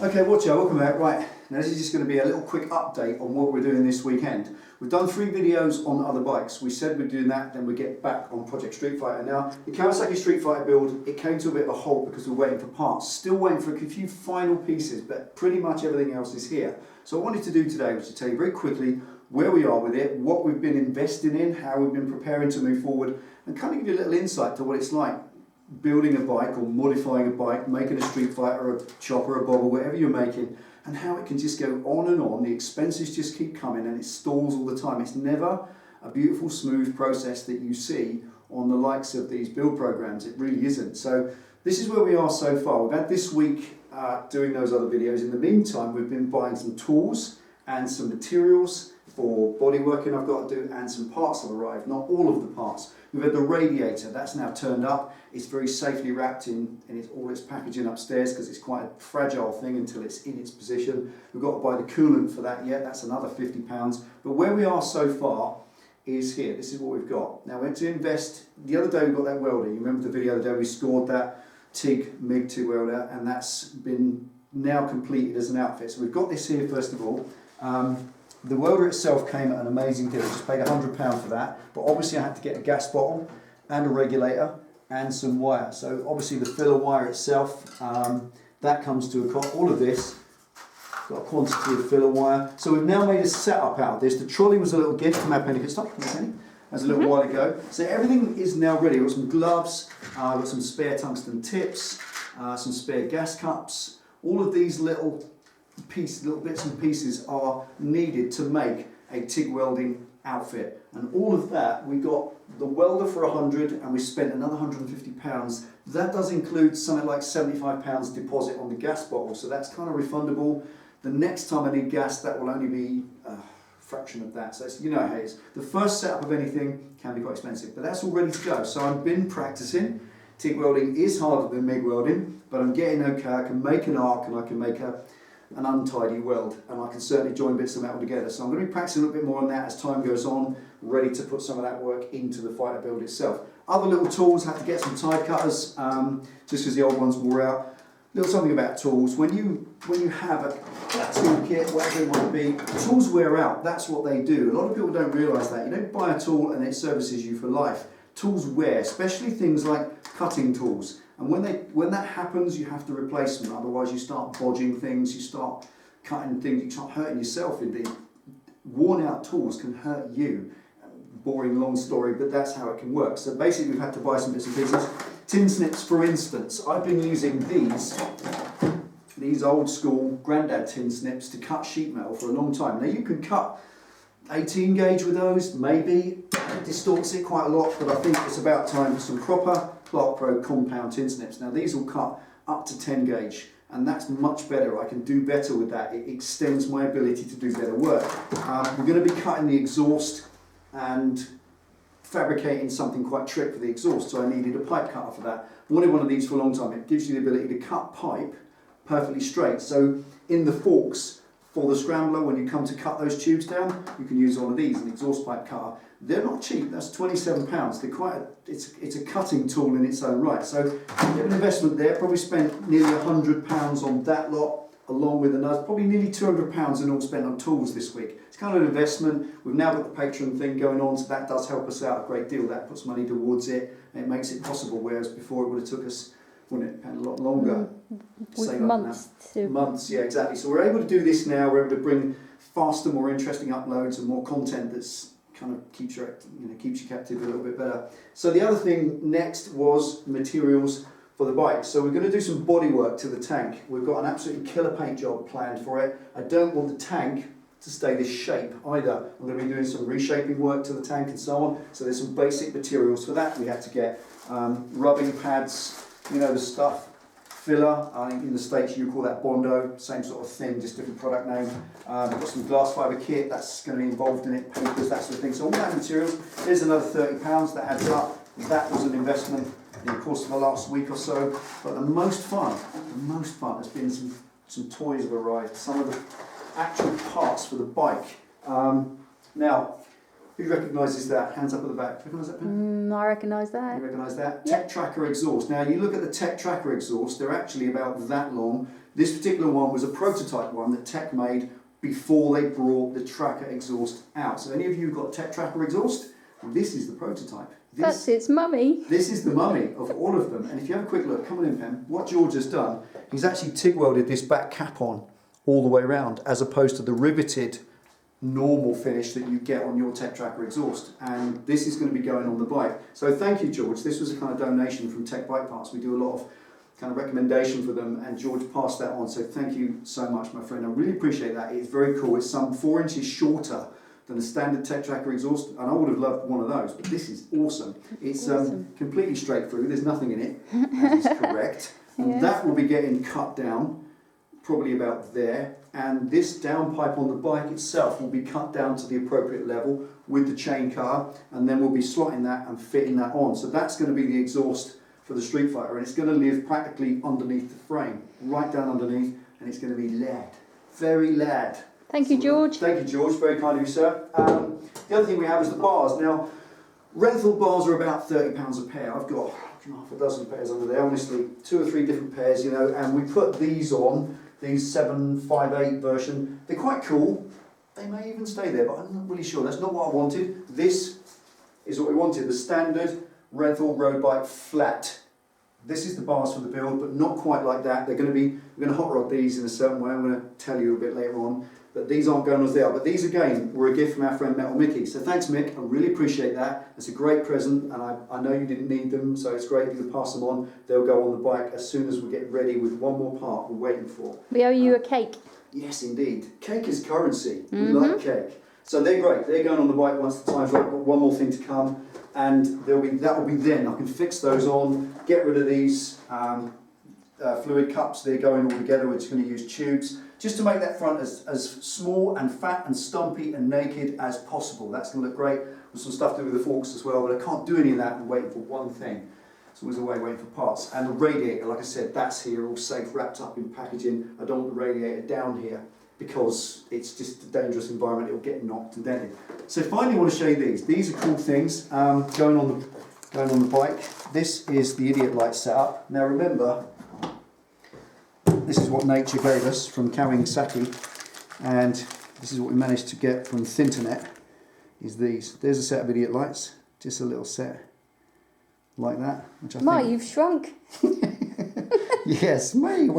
Okay, watch out, welcome back. Right, now this is just going to be a little quick update on what we're doing this weekend. We've done 3 videos on other bikes. We said we'd do that, then we'd get back on Project Street Fighter. Now, the Kawasaki Street Fighter build, it came to a bit of a halt because we're waiting for parts. Still waiting for a few final pieces, but pretty much everything else is here. So what I wanted to do today was to tell you very quickly where we are with it, what we've been investing in, how we've been preparing to move forward, and kind of give you a little insight to what it's like building a bike or modifying a bike, making a Street Fighter, a chopper, a bobber, whatever you're making, and how it can just go on and on. The expenses just keep coming and it stalls all the time. It's never a beautiful, smooth process that you see on the likes of these build programs. It really isn't. So this is where we are so far. We've had this week doing those other videos. In the meantime, we've been buying some tools and some materials for body working I've got to do, and some parts have arrived, not all of the parts. We've had the radiator, that's now turned up. It's very safely wrapped in all its packaging upstairs because it's quite a fragile thing until it's in its position. We've got to buy the coolant for that yet, that's another £50. But where we are so far is here, this is what we've got. Now we had to invest, the other day we got that welder. You remember the video the other day we scored that MIG-2 welder, and that's been now completed as an outfit. So we've got this here first of all. The welder itself came at an amazing deal. I just paid £100 for that, but obviously I had to get a gas bottle and a regulator and some wire. So obviously the filler wire itself, that comes to a cost. All of this, got a quantity of filler wire. So we've now made a setup out of this. The trolley was a little gift from our Penny Pit Stop, as a little while ago. So everything is now ready. We've got some gloves, I've got some spare tungsten tips, some spare gas cups. All of these little bits and pieces are needed to make a TIG welding outfit, and all of that, we got the welder for 100 and we spent another £150. That does include something like £75 deposit on the gas bottle, so that's kind of refundable. The next time I need gas, that will only be a fraction of that, so it's, you know how it is. The first setup of anything can be quite expensive, but that's all ready to go. So I've been practicing. TIG welding is harder than MIG welding, but I'm getting okay. I can make an arc and I can make an untidy weld, and I can certainly join bits of metal together. So I'm going to be practicing a little bit more on that as time goes on, ready to put some of that work into the fighter build itself. Other little tools, had to get some tie cutters, just because the old ones wore out. Little something about tools. When you have a toolkit, whatever it might be, tools wear out. That's what they do. A lot of people don't realise that. You don't buy a tool and it services you for life. Tools wear, especially things like cutting tools. And when that happens, you have to replace them. Otherwise, you start bodging things, you start cutting things, you start hurting yourself. Indeed, worn out tools can hurt you. Boring, long story, but that's how it can work. So basically, we've had to buy some bits and pieces. Tin snips, for instance. I've been using these old school granddad tin snips to cut sheet metal for a long time. Now you can cut 18 gauge with those, maybe. It distorts it quite a lot, but I think it's about time for some proper Clark Pro compound tin snips. Now these will cut up to 10 gauge, and that's much better. I can do better with that. It extends my ability to do better work. We're going to be cutting the exhaust and fabricating something quite trick for the exhaust, so I needed a pipe cutter for that. I wanted one of these for a long time. It gives you the ability to cut pipe perfectly straight. So in the forks for the scrambler, when you come to cut those tubes down, you can use one of these, an exhaust pipe cutter. They're not cheap, that's £27. They're quite it's a cutting tool in its own right. So you have an investment there, probably spent nearly £100 on that lot, along with another, probably nearly £200 in all spent on tools this week. It's kind of an investment. We've now got the Patreon thing going on, so that does help us out a great deal. That puts money towards it, and it makes it possible, whereas before it would have took us, wouldn't it, a lot longer. With months. Months, yeah, exactly. So we're able to do this now. We're able to bring faster, more interesting uploads and more content that's kind of keeps you captive a little bit better. So the other thing next was materials for the bike. So we're going to do some body work to the tank. We've got an absolutely killer paint job planned for it. I don't want the tank to stay this shape either. I'm going to be doing some reshaping work to the tank and so on. So there's some basic materials for that. We had to get rubbing pads, you know, the stuff. Filler, I think in the States you call that Bondo, same sort of thing, just different product name. We've got some glass fibre kit, that's going to be involved in it, papers, that sort of thing. So all that materials, there's another £30, that adds up. That was an investment in the course of the last week or so. But the most fun has been some toys have arrived, some of the actual parts for the bike. Now, Who recognises that? Hands up at the back. Recognise that pen? I recognise that. You recognise that? Yep. Tech Tracker exhaust. Now you look at the Tech Tracker exhaust, they're actually about that long. This particular one was a prototype one that Tech made before they brought the Tracker exhaust out. So any of you who've got Tech Tracker exhaust, this is the prototype. That's its mummy. This is the mummy of all of them. And if you have a quick look, come on in, Pam, what George has done, he's actually TIG welded this back cap on all the way around, as opposed to the riveted normal finish that you get on your Tech Tracker exhaust. And this is going to be going on the bike. So thank you, George. This was a kind of donation from Tech Bike Parts. We do a lot of kind of recommendation for them, and George passed that on. So thank you so much, my friend. I really appreciate that. It's very cool. It's some 4 inches shorter than a standard Tech Tracker exhaust, and I would have loved one of those, but this is awesome. It's completely straight through. There's nothing in it, as is correct. And Yes. that will be getting cut down, probably about there. And this downpipe on the bike itself will be cut down to the appropriate level with the chain car, and then we'll be slotting that and fitting that on. So that's going to be the exhaust for the Street Fighter, and it's going to live practically underneath the frame, right down underneath, and it's going to be lead, very lead. Thank you, George. Thank you, George. Very kind of you, sir. The other thing we have is the bars. Now, Renthal bars are about £30 a pair. I've got half a dozen pairs under there, honestly, 2 or 3 different pairs, you know, and we put these on, these 758 version. They're quite cool. They may even stay there, but I'm not really sure. That's not what I wanted. This is what we wanted, the standard Renthal road bike flat. This is the bars for the build, but not quite like that. We're going to hot rod these in a certain way. I'm going to tell you a bit later on. But these aren't going as they are. But these, again, were a gift from our friend Metal Mickey. So thanks, Mick. I really appreciate that. It's a great present, and I know you didn't need them, so it's great if you can pass them on. They'll go on the bike as soon as we get ready with one more part we're waiting for. We owe you a cake. Yes, indeed. Cake is currency. We like cake. So they're great. They're going on the bike once the time's right. I've got one more thing to come, and that will be then. I can fix those on, get rid of these fluid cups. They're going all together. We're just going to use tubes, just to make that front as small and fat and stumpy and naked as possible. That's going to look great with some stuff to do with the forks as well, but I can't do any of that and waiting for one thing. It's always away waiting for parts. And the radiator, like I said, that's here, all safe, wrapped up in packaging. I don't want the radiator down here because it's just a dangerous environment. It'll get knocked and dented. So finally I want to show you these. These are cool things going on the bike. This is the idiot light setup. Now remember, this is what nature gave us from Kawasaki, and this is what we managed to get from Thinternet, is these. There's a set of idiot lights, just a little set like that. Which I think, You've shrunk. yes, mate,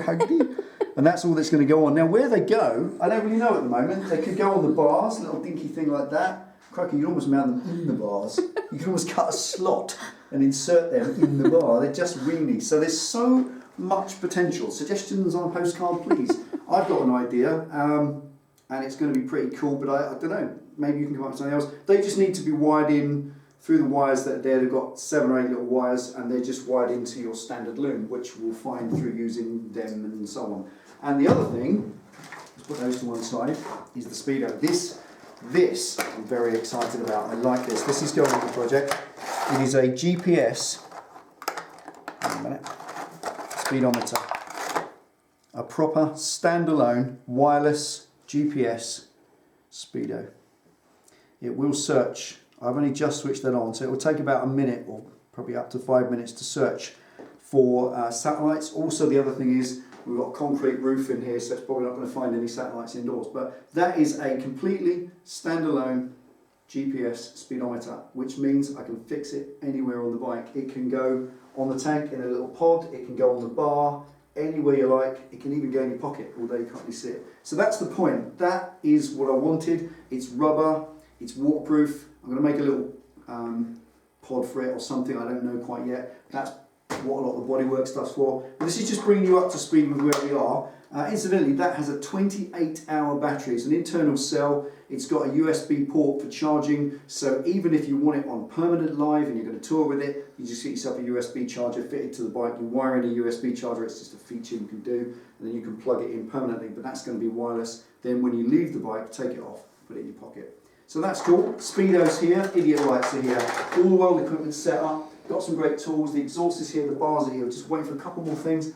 and that's all that's going to go on. Now where they go, I don't really know at the moment. They could go on the bars, a little dinky thing like that. Crikey, you could almost mount them in the bars. You could almost cut a slot and insert them in the bar. They're just weeny. So there's so much potential. Suggestions on a postcard, please. I've got an idea, and it's going to be pretty cool, but I don't know. Maybe you can come up with something else. They just need to be wired in through the wires that are there. They've got 7 or 8 little wires, and they're just wired into your standard loom, which we'll find through using them and so on. And the other thing, let's put those to one side, is the speedo. This I'm very excited about. I like this. This is going on the project. It is a GPS. Wait a minute. Speedometer. A proper standalone wireless GPS speedo. It will search. I've only just switched that on, so it will take about a minute or probably up to 5 minutes to search for satellites. Also, the other thing is we've got a concrete roof in here, so it's probably not going to find any satellites indoors. But that is a completely standalone GPS speedometer, which means I can fix it anywhere on the bike. It can go on the tank in a little pod, it can go on the bar, anywhere you like. It can even go in your pocket, although you can't really see it. So that's the point. That is what I wanted. It's rubber, it's waterproof. I'm going to make a little pod for it or something, I don't know quite yet. That's what a lot of the bodywork stuff's for. But this is just bringing you up to speed with where we are. Incidentally, that has a 28-hour battery. It's an internal cell. It's got a USB port for charging, so even if you want it on permanent live and you're going to tour with it, you just get yourself a USB charger fitted to the bike. You wire in a USB charger, it's just a feature you can do, and then you can plug it in permanently, but that's going to be wireless. Then when you leave the bike, take it off, put it in your pocket. So that's cool. Speedo's here, idiot lights are here, all the weld equipment set up, got some great tools, the exhaust is here, the bars are here, just waiting for a couple more things,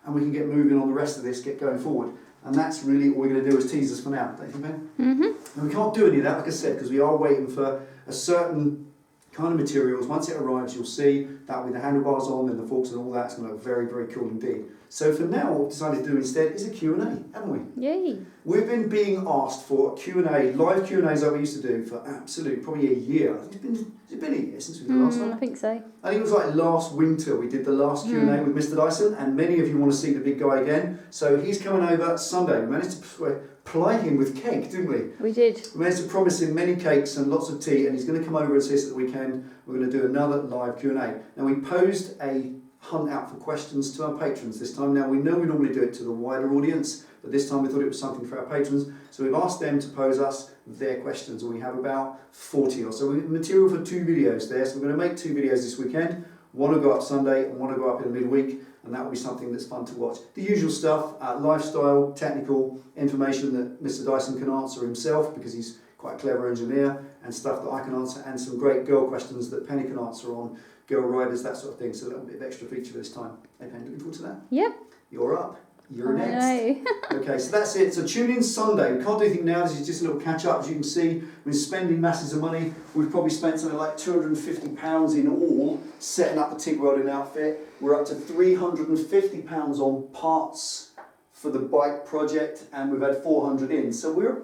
and we can get moving on the rest of this, get going forward. And that's really all we're going to do is teasers for now, don't you think, Ben? Mm-hmm. And we can't do any of that, like I said, because we are waiting for a certain kind of materials. Once it arrives, you'll see that with the handlebars on and the forks and all that, it's going to look very, very cool indeed. So for now, what we've decided to do instead is a Q&A, haven't we? Yay. We've been being asked for a Q&A, live Q&As that we used to do for absolutely probably a year. I think has it been a year since we did the last one? I think so. I think it was like last winter we did the last Q&A with Mr Dyson, and many of you want to see the big guy again. So he's coming over Sunday. We managed to ply him with cake, didn't we? We did. We managed to promise him many cakes and lots of tea, and he's going to come over and see us at the weekend. We're going to do another live Q&A. Now we posed a hunt out for questions to our patrons this time. Now we know we normally do it to the wider audience, but this time we thought it was something for our patrons. So we've asked them to pose us their questions, and we have about 40 or so. We have material for 2 videos there, so we're going to make 2 videos this weekend. One will go up Sunday and one will go up in the midweek, and that will be something that's fun to watch. The usual stuff, lifestyle, technical information that Mr Dyson can answer himself because he's quite a clever engineer, and stuff that I can answer, and some great girl questions that Penny can answer on girl riders, that sort of thing. So a little bit of extra feature for this time. Hey Penny, looking forward to that? Yep. You're up. You're I next. know. Okay, so that's it. So tune in Sunday. We can't do anything now. This is just a little catch up. As you can see, we're spending masses of money. We've probably spent something like £250 in all setting up the TIG welding outfit. We're up to £350 on parts for the bike project, and we've had 400 in. So we're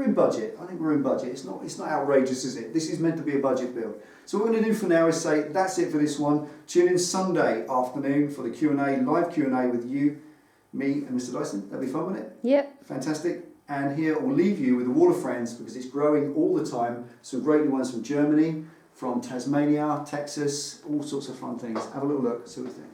in budget. I think we're in budget. It's not outrageous, is it? This is meant to be a budget build. So what we're going to do for now is say that's it for this one. Tune in Sunday afternoon for the Q&A, live Q&A with you, me and Mr Dyson. That'll be fun, won't it? Yep. Fantastic. And here we'll leave you with a wall of friends because it's growing all the time. Some great new ones from Germany, from Tasmania, Texas, all sorts of fun things. Have a little look, see what you think.